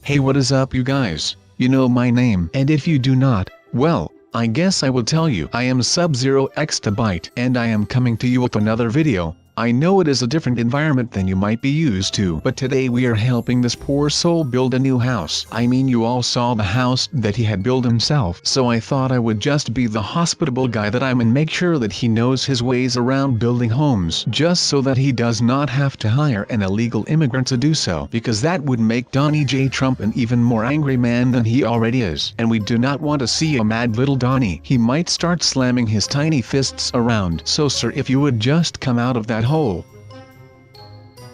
Hey, what is up, you guys? You know my name, and if you do not, well, I guess I will tell you. I am Sub-Zero Exabyte, and I am coming to you with another video. I know it is a different environment than you might be used to, but today we are helping this poor soul build a new house. I mean, you all saw the house that he had built himself, so I thought I would just be the hospitable guy that I am and make sure that he knows his ways around building homes, just so that he does not have to hire an illegal immigrant to do so, because that would make Donnie J. Trump an even more angry man than he already is. And we do not want to see a mad little Donnie. He might start slamming his tiny fists around. So sir, if you would just come out of that hole.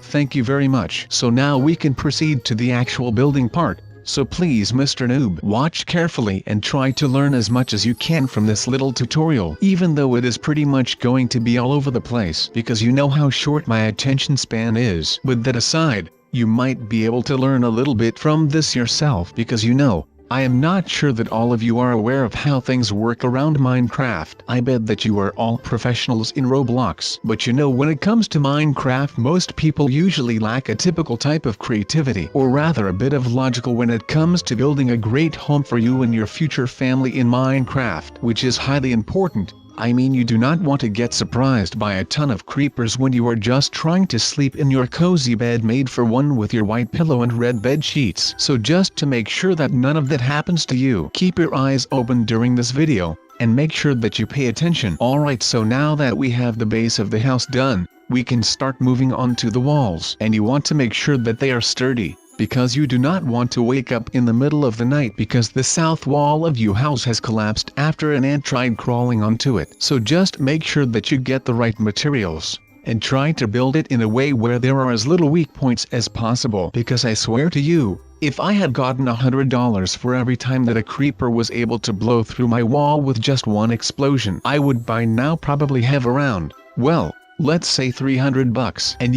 Thank you very much. So now we can proceed to the actual building part. So please, Mr. Noob, watch carefully and try to learn as much as you can from this little tutorial, even though it is pretty much going to be all over the place, because you know how short my attention span is. With that aside, you might be able to learn a little bit from this yourself, because you know, I am not sure that all of you are aware of how things work around Minecraft. I bet that you are all professionals in Roblox. But you know, when it comes to Minecraft, most people usually lack a typical type of creativity, or rather a bit of logical when it comes to building a great home for you and your future family in Minecraft, which is highly important. I mean, you do not want to get surprised by a ton of creepers when you are just trying to sleep in your cozy bed made for one with your white pillow and red bed sheets. So just to make sure that none of that happens to you, keep your eyes open during this video, and make sure that you pay attention. Alright, so now that we have the base of the house done, we can start moving on to the walls. And you want to make sure that they are sturdy, because you do not want to wake up in the middle of the night because the south wall of your house has collapsed after an ant tried crawling onto it. So just make sure that you get the right materials, and try to build it in a way where there are as little weak points as possible, because I swear to you, if I had gotten $100 for every time that a creeper was able to blow through my wall with just one explosion, I would by now probably have around, well, let's say $300, and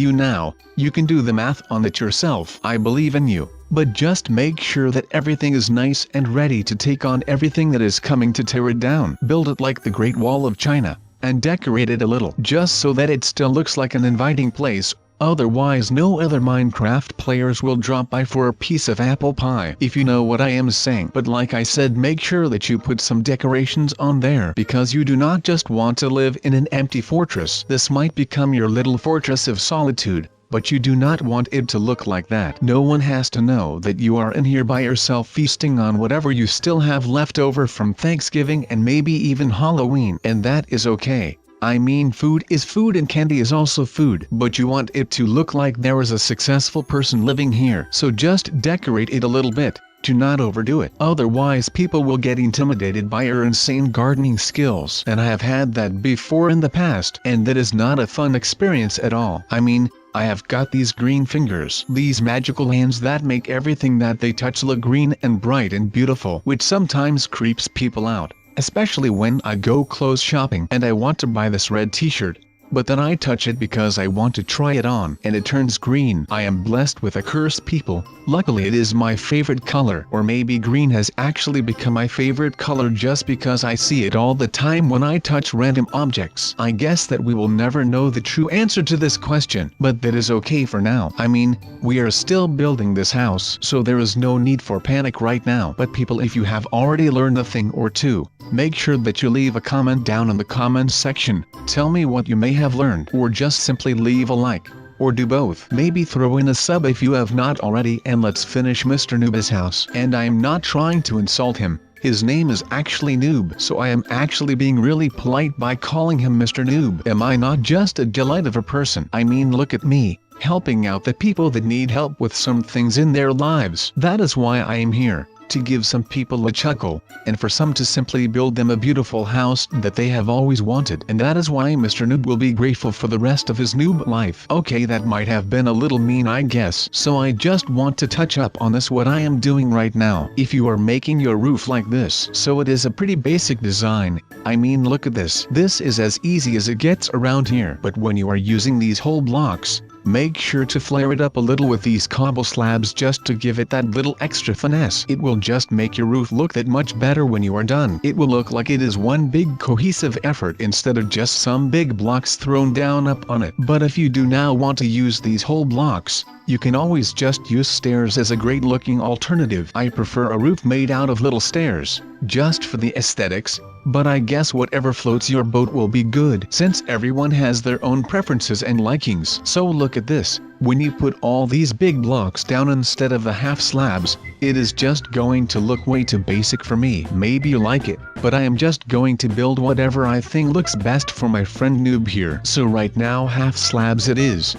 you can do the math on it yourself. I believe in you, but just make sure that everything is nice and ready to take on everything that is coming to tear it down. Build it like the Great Wall of China, and decorate it a little, just so that it still looks like an inviting place. Otherwise no other Minecraft players will drop by for a piece of apple pie, if you know what I am saying. But like I said, make sure that you put some decorations on there, because you do not just want to live in an empty fortress. This might become your little fortress of solitude, but you do not want it to look like that. No one has to know that you are in here by yourself feasting on whatever you still have left over from Thanksgiving and maybe even Halloween, and that is okay. I mean, food is food and candy is also food, but you want it to look like there is a successful person living here. So just decorate it a little bit. Do not overdo it. Otherwise people will get intimidated by your insane gardening skills. And I have had that before in the past, and that is not a fun experience at all. I mean, I have got these green fingers, these magical hands that make everything that they touch look green and bright and beautiful, which sometimes creeps people out. Especially when I go clothes shopping and I want to buy this red t-shirt, but then I touch it because I want to try it on, and it turns green. I am blessed with a cursed people. Luckily it is my favorite color, or maybe green has actually become my favorite color just because I see it all the time when I touch random objects. I guess that we will never know the true answer to this question, but that is okay for now. I mean, we are still building this house, so there is no need for panic right now. But people, if you have already learned a thing or two, make sure that you leave a comment down in the comments section. Tell me what you may have learned, or just simply leave a like, or do both. Maybe throw in a sub if you have not already, and let's finish Mr. Noob's house. And I am not trying to insult him. His name is actually Noob, so I am actually being really polite by calling him Mr. Noob. Am I not just a delight of a person? I mean, look at me, helping out the people that need help with some things in their lives. That is why I am here, to give some people a chuckle, and for some to simply build them a beautiful house that they have always wanted. And that is why Mr. Noob will be grateful for the rest of his noob life. Okay, that might have been a little mean, I guess, so I just want to touch up on this what I am doing right now. If you are making your roof like this, so it is a pretty basic design. I mean, look at this. This is as easy as it gets around here. But when you are using these whole blocks, make sure to flare it up a little with these cobble slabs just to give it that little extra finesse. It will just make your roof look that much better when you are done. It will look like it is one big cohesive effort instead of just some big blocks thrown down up on it. But if you do now want to use these whole blocks, you can always just use stairs as a great looking alternative. I prefer a roof made out of little stairs, just for the aesthetics, but I guess whatever floats your boat will be good since everyone has their own preferences and likings. So look at this, when you put all these big blocks down instead of the half slabs, it is just going to look way too basic for me. Maybe you like it, but I am just going to build whatever I think looks best for my friend Noob here. So right now half slabs it is.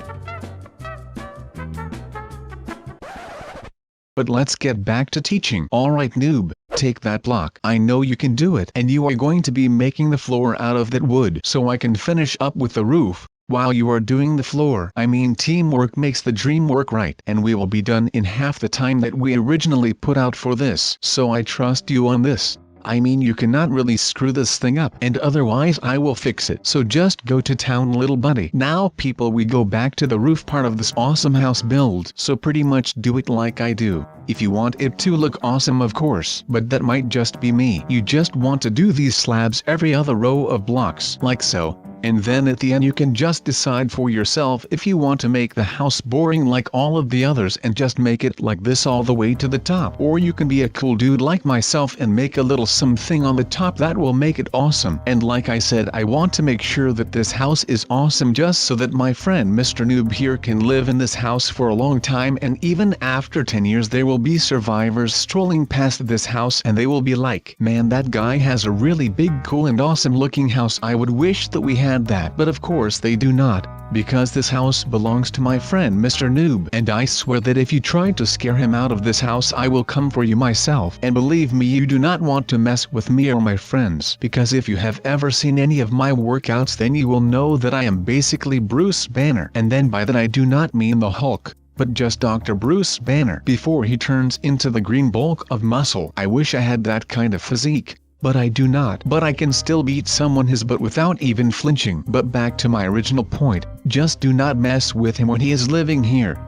But let's get back to teaching. Alright Noob, take that block. I know you can do it. And you are going to be making the floor out of that wood so I can finish up with the roof. While you are doing the floor, I mean teamwork makes the dream work, right? And we will be done in half the time that we originally put out for this. So I trust you on this. I mean you cannot really screw this thing up, and otherwise I will fix it. So just go to town little buddy. Now people, we go back to the roof part of this awesome house build. So pretty much do it like I do. If you want it to look awesome of course, but that might just be me. You just want to do these slabs every other row of blocks, like so. And then at the end you can just decide for yourself if you want to make the house boring like all of the others and just make it like this all the way to the top. Or you can be a cool dude like myself and make a little something on the top that will make it awesome. And like I said, I want to make sure that this house is awesome just so that my friend Mr. Noob here can live in this house for a long time, and even after 10 years there will be survivors strolling past this house and they will be like, man, that guy has a really big, cool and awesome looking house. I would wish that we had that, but of course they do not, because this house belongs to my friend Mr. Noob, and I swear that if you try to scare him out of this house I will come for you myself. And believe me, you do not want to mess with me or my friends, because if you have ever seen any of my workouts then you will know that I am basically Bruce Banner, and then by that I do not mean the Hulk, but just Dr. Bruce Banner before he turns into the green bulk of muscle. I wish I had that kind of physique, but I do not. But I can still beat someone his butt without even flinching. But back to my original point, just do not mess with him when he is living here.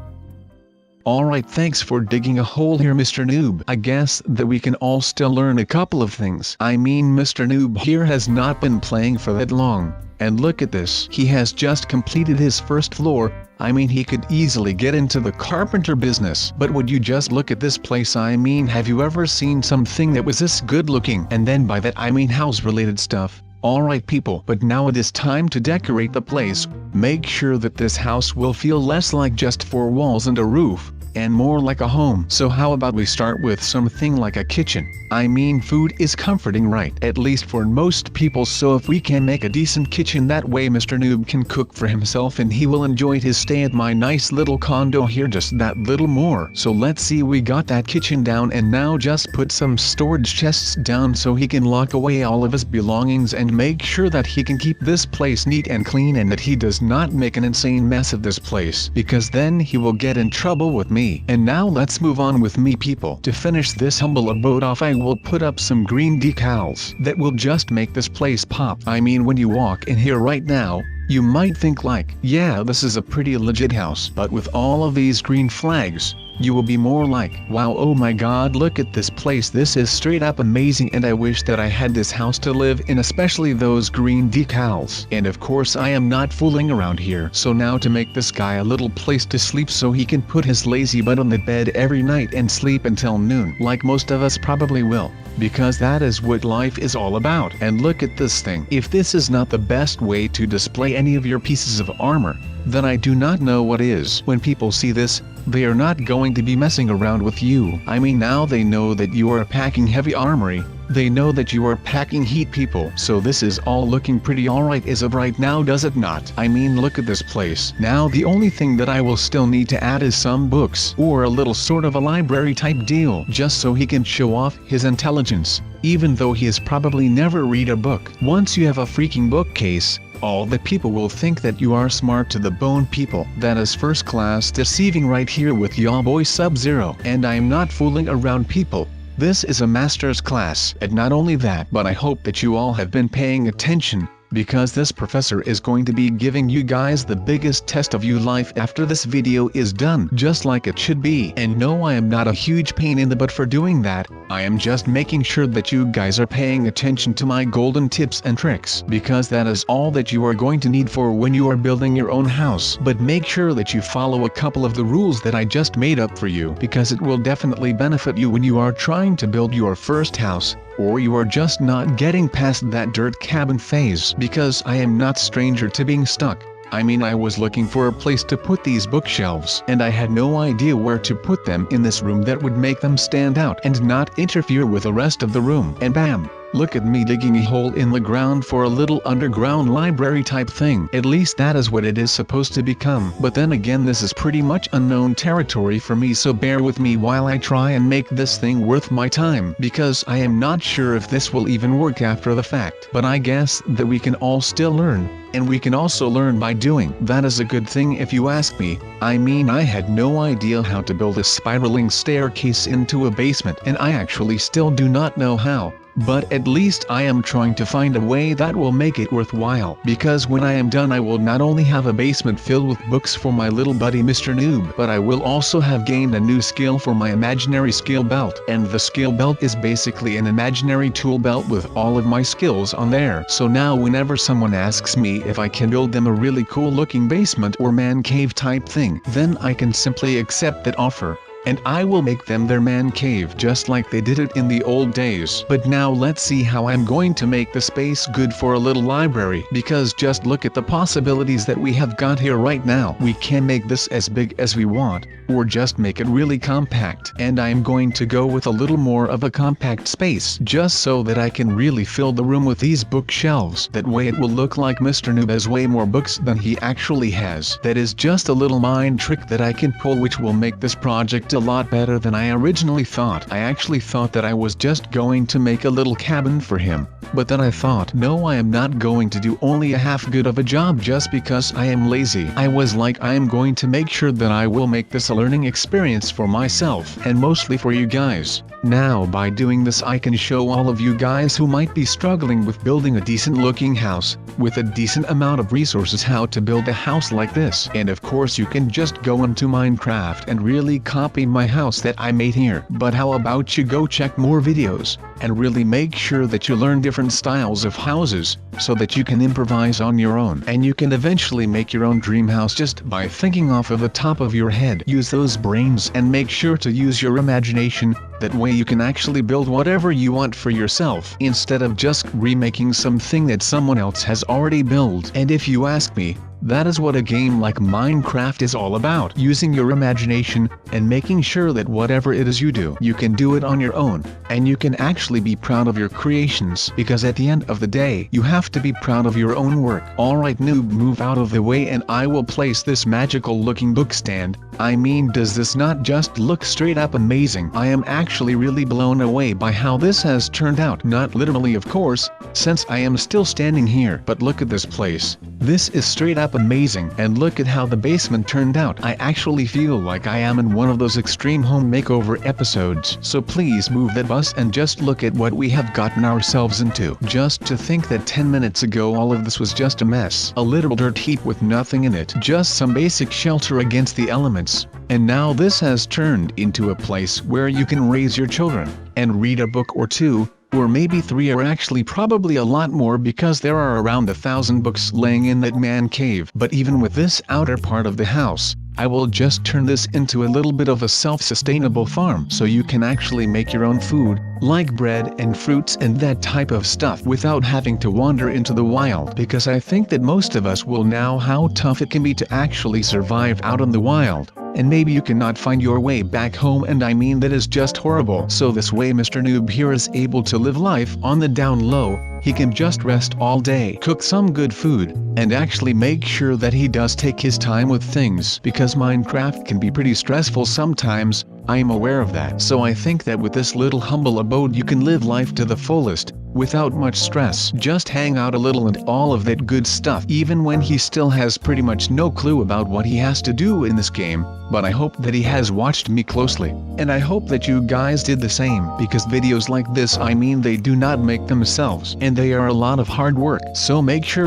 Alright, thanks for digging a hole here Mr. Noob. I guess that we can all still learn a couple of things. I mean Mr. Noob here has not been playing for that long. And look at this, he has just completed his first floor. I mean he could easily get into the carpenter business. But would you just look at this place? I mean, have you ever seen something that was this good looking? And then by that I mean house related stuff. Alright people, but now it is time to decorate the place. Make sure that this house will feel less like just four walls and a roof, and more like a home. So how about we start with something like a kitchen? I mean food is comforting, right? At least for most people, so if we can make a decent kitchen, that way Mr. Noob can cook for himself and he will enjoy his stay at my nice little condo here just that little more. So let's see, we got that kitchen down, and now just put some storage chests down so he can lock away all of his belongings and make sure that he can keep this place neat and clean, and that he does not make an insane mess of this place, because then he will get in trouble with me. And now let's move on with me people. To finish this humble abode off, I will put up some green decals that will just make this place pop. I mean, when you walk in here right now, you might think like, yeah, this is a pretty legit house, but with all of these green flags, you will be more like, wow, oh my god, look at this place, this is straight up amazing, and I wish that I had this house to live in, especially those green decals. And of course I am not fooling around here. So now to make this guy a little place to sleep so he can put his lazy butt on the bed every night and sleep until noon, like most of us probably will, because that is what life is all about. And look at this thing. If this is not the best way to display any of your pieces of armor, then I do not know what is. When people see this, they are not going to be messing around with you. I mean, now they know that you are packing heavy armory. They know that you are packing heat people. So this is all looking pretty alright as of right now, does it not? I mean, look at this place. Now the only thing that I will still need to add is some books, or a little sort of a library type deal, just so he can show off his intelligence, even though he has probably never read a book. Once you have a freaking bookcase, all the people will think that you are smart to the bone people. That is first class deceiving right here with y'all boy Sub-Zero. And I am not fooling around people. This is a master's class. And not only that, but I hope that you all have been paying attention, because this professor is going to be giving you guys the biggest test of your life after this video is done, just like it should be. And no, I am not a huge pain in the butt for doing that. I am just making sure that you guys are paying attention to my golden tips and tricks, because that is all that you are going to need for when you are building your own house. But make sure that you follow a couple of the rules that I just made up for you, because it will definitely benefit you when you are trying to build your first house, or you are just not getting past that dirt cabin phase. Because I am not stranger to being stuck. I mean, I was looking for a place to put these bookshelves, and I had no idea where to put them in this room that would make them stand out and not interfere with the rest of the room. And bam! Look at me digging a hole in the ground for a little underground library type thing. At least that is what it is supposed to become. But then again, this is pretty much unknown territory for me, so bear with me while I try and make this thing worth my time, because I am not sure if this will even work after the fact. But I guess that we can all still learn, and we can also learn by doing. That is a good thing if you ask me. I mean, I had no idea how to build a spiraling staircase into a basement, and I actually still do not know how. But at least I am trying to find a way that will make it worthwhile, because when I am done I will not only have a basement filled with books for my little buddy Mr. Noob, but I will also have gained a new skill for my imaginary skill belt. And the skill belt is basically an imaginary tool belt with all of my skills on there. So now whenever someone asks me if I can build them a really cool looking basement or man cave type thing, then I can simply accept that offer, and I will make them their man cave just like they did it in the old days. But now let's see how I'm going to make the space good for a little library, because just look at the possibilities that we have got here right now. We can make this as big as we want, or just make it really compact. And I'm going to go with a little more of a compact space, just so that I can really fill the room with these bookshelves. That way it will look like Mr. Noob has way more books than he actually has. That is just a little mind trick that I can pull, which will make this project a lot better than I originally thought. I actually thought that I was just going to make a little cabin for him, but then I thought, no, I am not going to do only a half good of a job just because I am lazy. I was like, I am going to make sure that I will make this a learning experience for myself and mostly for you guys. Now by doing this I can show all of you guys who might be struggling with building a decent looking house, with a decent amount of resources, how to build a house like this. And of course you can just go into Minecraft and really copy my house that I made here. But how about you go check more videos, and really make sure that you learn different styles of houses, so that you can improvise on your own. And you can eventually make your own dream house just by thinking off of the top of your head. Use those brains and make sure to use your imagination. That way you can actually build whatever you want for yourself, instead of just remaking something that someone else has already built. And if you ask me, that is what a game like Minecraft is all about. Using your imagination, and making sure that whatever it is you do, you can do it on your own, and you can actually be proud of your creations, because at the end of the day, you have to be proud of your own work. Alright Noob, move out of the way and I will place this magical looking book stand. I mean, does this not just look straight up amazing? I am actually really blown away by how this has turned out. Not literally of course, since I am still standing here, but look at this place. This is straight up amazing, and look at how the basement turned out. I actually feel like I am in one of those extreme home makeover episodes. So please move that bus and just look at what we have gotten ourselves into. Just to think that 10 minutes ago all of this was just a mess. A literal dirt heap with nothing in it. Just some basic shelter against the elements. And now this has turned into a place where you can raise your children, and read a book or two, or maybe 3, or actually probably a lot more, because there are around 1,000 books laying in that man cave. But even with this outer part of the house, I will just turn this into a little bit of a self-sustainable farm, so you can actually make your own food, like bread and fruits and that type of stuff, without having to wander into the wild. Because I think that most of us will know how tough it can be to actually survive out in the wild. And maybe you cannot find your way back home, and I mean that is just horrible. So this way Mr. Noob here is able to live life on the down low. He can just rest all day, cook some good food, and actually make sure that he does take his time with things, because Minecraft can be pretty stressful sometimes. I am aware of that. So I think that with this little humble abode you can live life to the fullest, without much stress. Just hang out a little and all of that good stuff, even when he still has pretty much no clue about what he has to do in this game. But I hope that he has watched me closely, and I hope that you guys did the same, because videos like this, I mean, they do not make themselves. and they are a lot of hard work. So make sure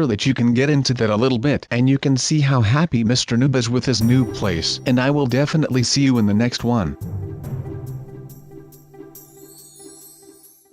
that you can get into that a little bit, and you can see how happy Mr. Noob is with his new place. And I will definitely see you in the next one.